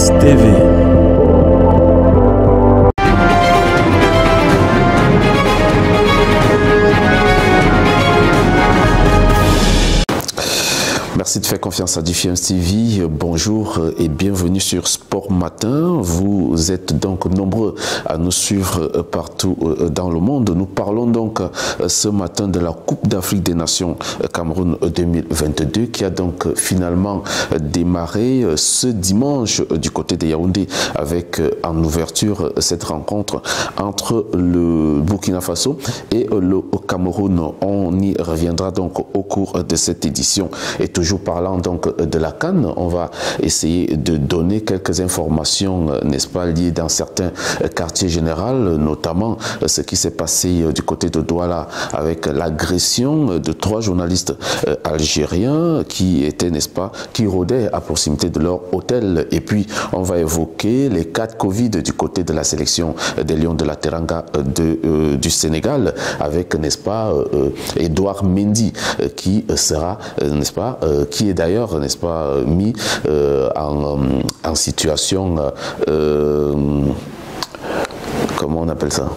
GFMS TV. Merci de faire confiance à GFMS TV. Bonjour et bienvenue sur Sport Matin. Vous êtes donc nombreux à nous suivre partout dans le monde. Nous parlons donc ce matin de la Coupe d'Afrique des Nations Cameroun 2022 qui a donc finalement démarré ce dimanche du côté de Yaoundé avec en ouverture cette rencontre entre le Burkina Faso et le Cameroun. On y reviendra donc au cours de cette édition. Et toujours parlant donc de la CAN, on va essayer de donner quelques informations, n'est-ce pas, liées dans certains quartiers généraux, notamment ce qui s'est passé du côté de Douala avec l'agression de 3 journalistes algériens qui étaient, n'est-ce pas, qui rôdaient à proximité de leur hôtel. Et puis, on va évoquer les cas de Covid du côté de la sélection des Lions de la Teranga du Sénégal avec, n'est-ce pas, Edouard Mendy qui sera, n'est-ce pas, qui est d'ailleurs, n'est-ce pas, mis en situation, comment on appelle ça,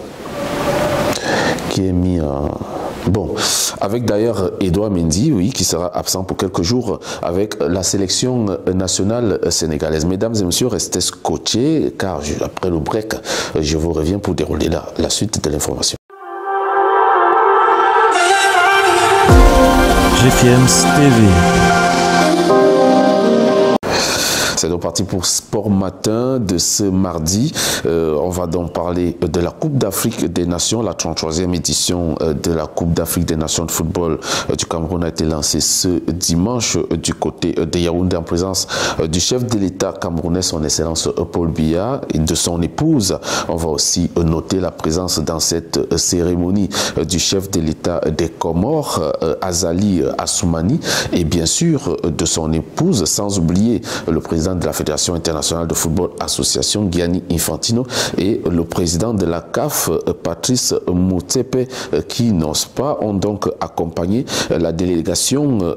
qui est mis en... Bon, avec d'ailleurs Edouard Mendy, oui, qui sera absent pour quelques jours avec la sélection nationale sénégalaise. Mesdames et messieurs, restez scotchés, car après le break, je vous reviens pour dérouler la suite de l'information. GFMS TV. C'est donc parti pour Sport Matin de ce mardi. On va donc parler de la Coupe d'Afrique des Nations. La 33e édition de la Coupe d'Afrique des Nations de football du Cameroun a été lancée ce dimanche du côté de Yaoundé en présence du chef de l'État camerounais, son Excellence Paul Biya, et de son épouse. On va aussi noter la présence dans cette cérémonie du chef de l'État des Comores, Azali Assoumani, et bien sûr de son épouse, sans oublier le président de la Fédération internationale de football association Gianni Infantino et le président de la CAF Patrice Motsepe qui n'osent pas ont donc accompagné la délégation,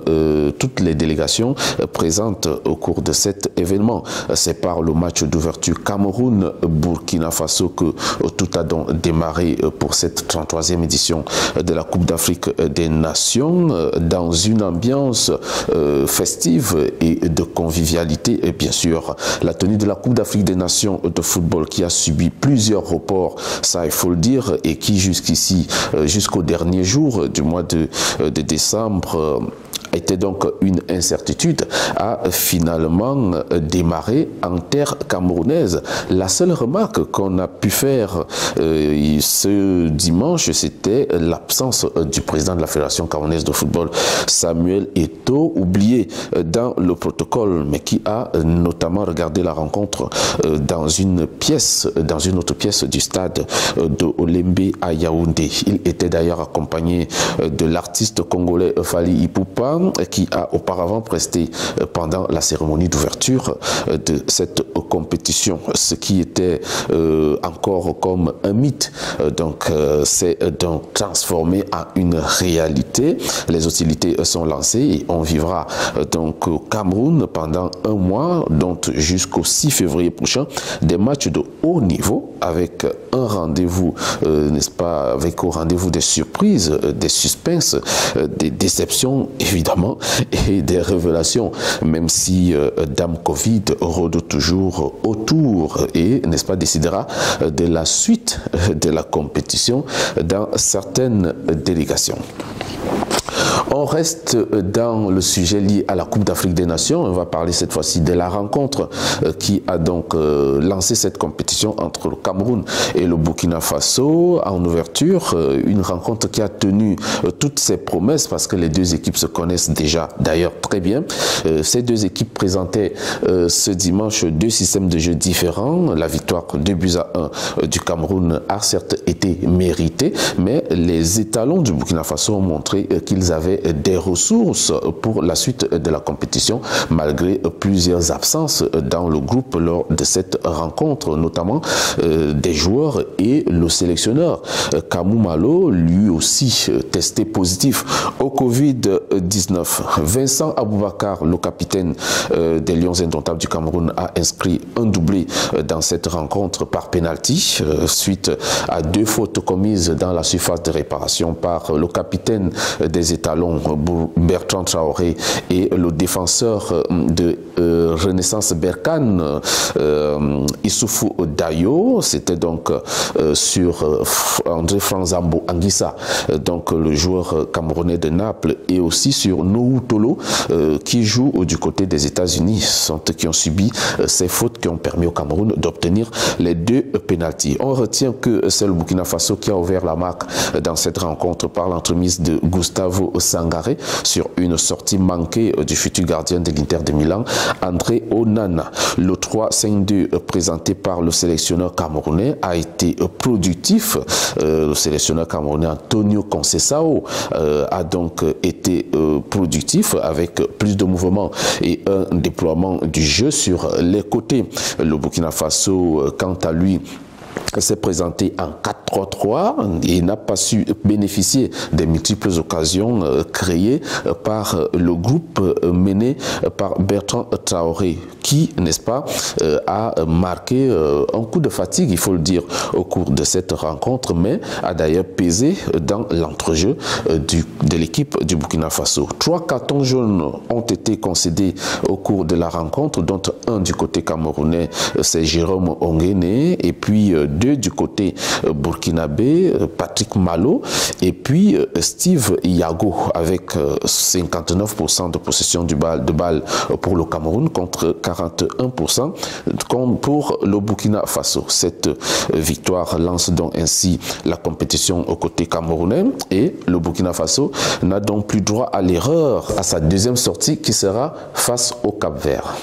toutes les délégations présentes au cours de cet événement. C'est par le match d'ouverture Cameroun-Burkina Faso que tout a donc démarré pour cette 33e édition de la Coupe d'Afrique des Nations dans une ambiance festive et de convivialité. Et bien sûr, la tenue de la Coupe d'Afrique des Nations de football qui a subi plusieurs reports, ça il faut le dire, et qui jusqu'ici, jusqu'au dernier jour du mois de décembre, était donc une incertitude, a finalement démarré en terre camerounaise. La seule remarque qu'on a pu faire ce dimanche, c'était l'absence du président de la Fédération camerounaise de football, Samuel Eto'o, oublié dans le protocole, mais qui a notamment regardé la rencontre dans une autre pièce du stade de Olembe à Yaoundé. Il était d'ailleurs accompagné de l'artiste congolais Fally Ipupa, qui a auparavant presté pendant la cérémonie d'ouverture de cette compétition, ce qui était encore comme un mythe. Donc c'est donc transformé en une réalité. Les hostilités sont lancées et on vivra donc au Cameroun pendant un mois, donc jusqu'au 6 février prochain, des matchs de haut niveau avec un rendez-vous, n'est-ce pas, avec au rendez-vous des surprises, des suspens, des déceptions évidemment, et des révélations, même si Dame Covid rôde toujours autour et, n'est-ce pas, décidera de la suite de la compétition dans certaines délégations. On reste dans le sujet lié à la Coupe d'Afrique des Nations. On va parler cette fois-ci de la rencontre qui a donc lancé cette compétition entre le Cameroun et le Burkina Faso en ouverture. Une rencontre qui a tenu toutes ses promesses parce que les deux équipes se connaissent déjà d'ailleurs très bien. Ces deux équipes présentaient ce dimanche 2 systèmes de jeu différents. La victoire 2-1 du Cameroun a certes été méritée, mais les étalons du Burkina Faso ont montré qu'ils avaient des ressources pour la suite de la compétition, malgré plusieurs absences dans le groupe lors de cette rencontre, notamment des joueurs et le sélectionneur. Kamou Malo, lui aussi testé positif au Covid-19. Vincent Aboubakar, le capitaine des Lions indomptables du Cameroun, a inscrit un doublé dans cette rencontre par pénalty, suite à 2 fautes commises dans la surface de réparation par le capitaine des étalons Bertrand Traoré et le défenseur de Renaissance Berkane Issoufou Dayo. C'était donc sur André Franzambo Anguissa, donc le joueur camerounais de Naples, et aussi sur Nohou Tolo qui joue du côté des États-Unis, qui ont subi ces fautes qui ont permis au Cameroun d'obtenir les 2 pénaltys. On retient que c'est le Burkina Faso qui a ouvert la marque dans cette rencontre par l'entremise de Gustavo Sangaré sur une sortie manquée du futur gardien de l'Inter de Milan, André Onana. Le 3-5-2 présenté par le sélectionneur camerounais a été productif. Le sélectionneur camerounais Antonio Conceição a donc été productif avec plus de mouvements et un déploiement du jeu sur les côtés. Le Burkina Faso, quant à lui, s'est présenté en 4-3-3 et n'a pas su bénéficier des multiples occasions créées par le groupe mené par Bertrand Traoré, qui, n'est-ce pas, a marqué un coup de fatigue, il faut le dire, au cours de cette rencontre, mais a d'ailleurs pesé dans l'entrejeu de l'équipe du Burkina Faso. 3 cartons jaunes ont été concédés au cours de la rencontre, dont un du côté camerounais, c'est Jérôme Onguene, et puis 2 du côté burkinabé, Patrick Malo, et puis Steve Yago, avec 59% de possession de balle pour le Cameroun contre 41% pour le Burkina Faso. Cette victoire lance donc ainsi la compétition au côté camerounais, et le Burkina Faso n'a donc plus droit à l'erreur à sa 2e sortie qui sera face au Cap-Vert.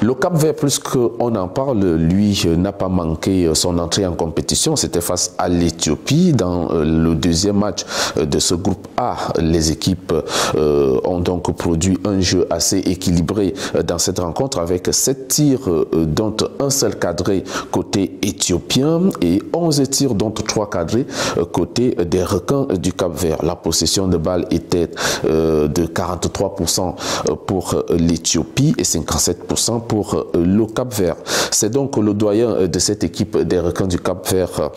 Le Cap-Vert, plus qu'on en parle, lui n'a pas manqué son entrée en compétition. C'était face à l'Éthiopie dans le 2e match de ce groupe A. Les équipes ont donc produit un jeu assez équilibré dans cette rencontre avec 7 tirs dont un seul cadré côté éthiopien et 11 tirs dont 3 cadrés côté des requins du Cap-Vert. La possession de balle était de 43% pour l'Éthiopie et 57% pour le Cap-Vert. C'est donc le doyen de cette équipe des requins du Cap-Vert,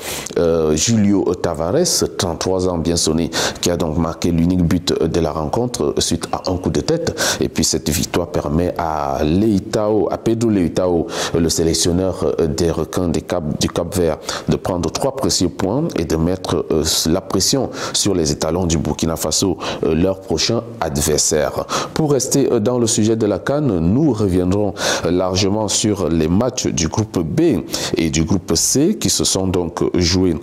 Julio Tavares, 33 ans bien sonné, qui a donc marqué l'unique but de la rencontre suite à un coup de tête. Et puis cette victoire permet à Pedro Leitao, le sélectionneur des requins du Cap-Vert, de prendre 3 précieux points et de mettre la pression sur les étalons du Burkina Faso, leur prochain adversaire. Pour rester dans le sujet de la CAN, nous reviendrons largement sur les matchs du groupe B et du groupe C qui se sont donc joués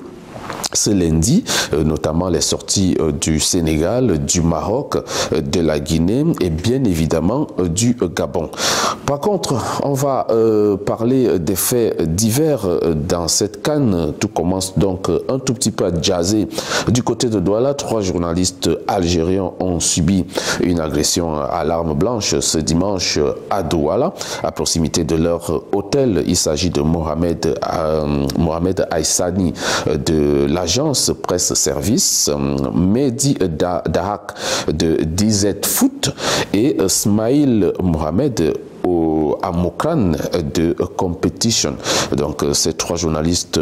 ce lundi, notamment les sorties du Sénégal, du Maroc, de la Guinée et bien évidemment du Gabon. Par contre, on va parler des faits divers dans cette CAN. Tout commence donc un tout petit peu à jazzer. Du côté de Douala, 3 journalistes algériens ont subi une agression à l'arme blanche ce dimanche à Douala, à proximité de leur hôtel. Il s'agit de Mohamed Aïssani de l'agence Presse Service, Mehdi Dahak de DZ Foot et Smaïl Mohamed à Mokran de Competition. Donc ces 3 journalistes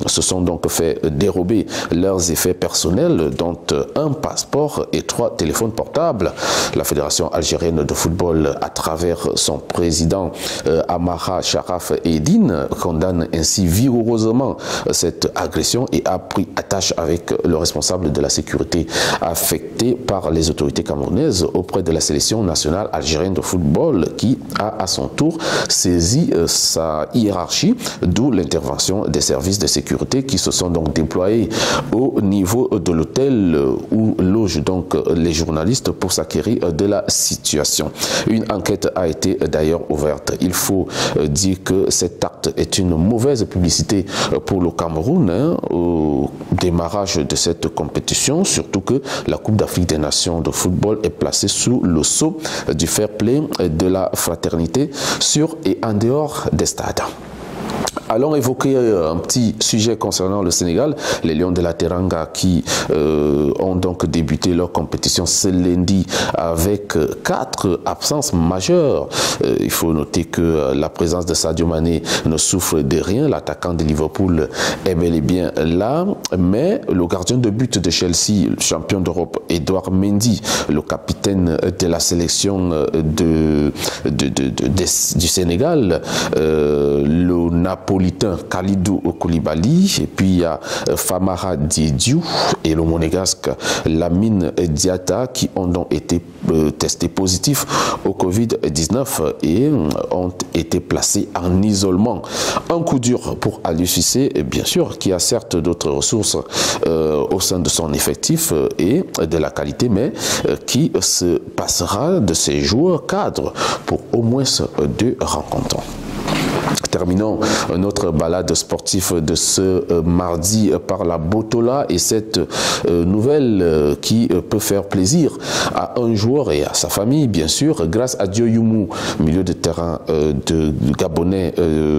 se sont donc fait dérober leurs effets personnels, dont un passeport et 3 téléphones portables. La Fédération algérienne de football, à travers son président Amara Sharaf Eddine, condamne ainsi vigoureusement cette agression et a pris attache avec le responsable de la sécurité affecté par les autorités camerounaises auprès de la sélection nationale algérienne de football qui a à son tour saisi sa hiérarchie, d'où l'intervention des services de sécurité qui se sont donc déployés au niveau de l'hôtel où logent donc les journalistes pour s'acquérir de la situation. Une enquête a été d'ailleurs ouverte. Il faut dire que cet acte est une mauvaise publicité pour le Cameroun au démarrage de cette compétition, surtout que la Coupe d'Afrique des Nations de football est placée sous le sceau du fair play, de la fraternité sur et en dehors des stades. Allons évoquer un petit sujet concernant le Sénégal. Les Lions de la Teranga qui ont donc débuté leur compétition ce lundi avec 4 absences majeures. Il faut noter que la présence de Sadio Mané ne souffre de rien. L'attaquant de Liverpool est bel et bien là. Mais le gardien de but de Chelsea, le champion d'Europe, Edouard Mendy, le capitaine de la sélection du Sénégal, le napolitain Kalidou Koulibaly, et puis il y a Famara Diédhiou et le monégasque Lamine Diatta qui ont donc été testés positifs au Covid-19 et ont été placés en isolement. Un coup dur pour Aliou Cissé, bien sûr, qui a certes d'autres ressources au sein de son effectif et de la qualité, mais qui se passera de ses joueurs cadres pour au moins 2 rencontres. Terminons notre balade sportive de ce mardi par la Botola et cette nouvelle qui peut faire plaisir à un joueur et à sa famille, bien sûr, grâce à Dio Youmou, milieu de terrain de Gabonais,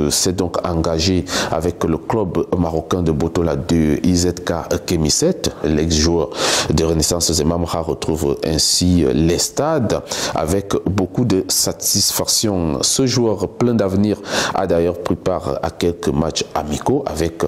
s'est donc engagé avec le club marocain de Botola de IZK Kémisset. L'ex-joueur de Renaissance Zemamra retrouve ainsi les stades avec beaucoup de satisfaction. Ce joueur plein d'avenir a d'ailleurs pris part à quelques matchs amicaux avec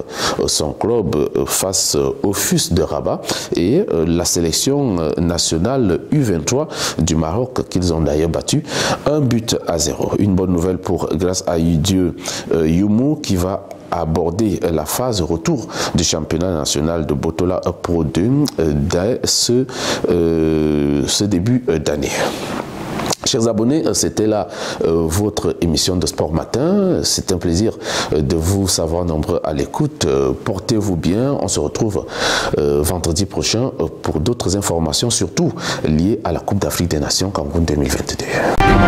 son club face au FUS de Rabat et la sélection nationale U23 du Maroc qu'ils ont d'ailleurs battu 1-0. Une bonne nouvelle pour grâce à Dio Youmou qui va aborder la phase retour du championnat national de Botola Pro 2 dès ce début d'année. Chers abonnés, c'était là votre émission de Sport Matin. C'est un plaisir de vous savoir nombreux à l'écoute. Portez-vous bien. On se retrouve vendredi prochain pour d'autres informations, surtout liées à la Coupe d'Afrique des Nations Cameroun 2022.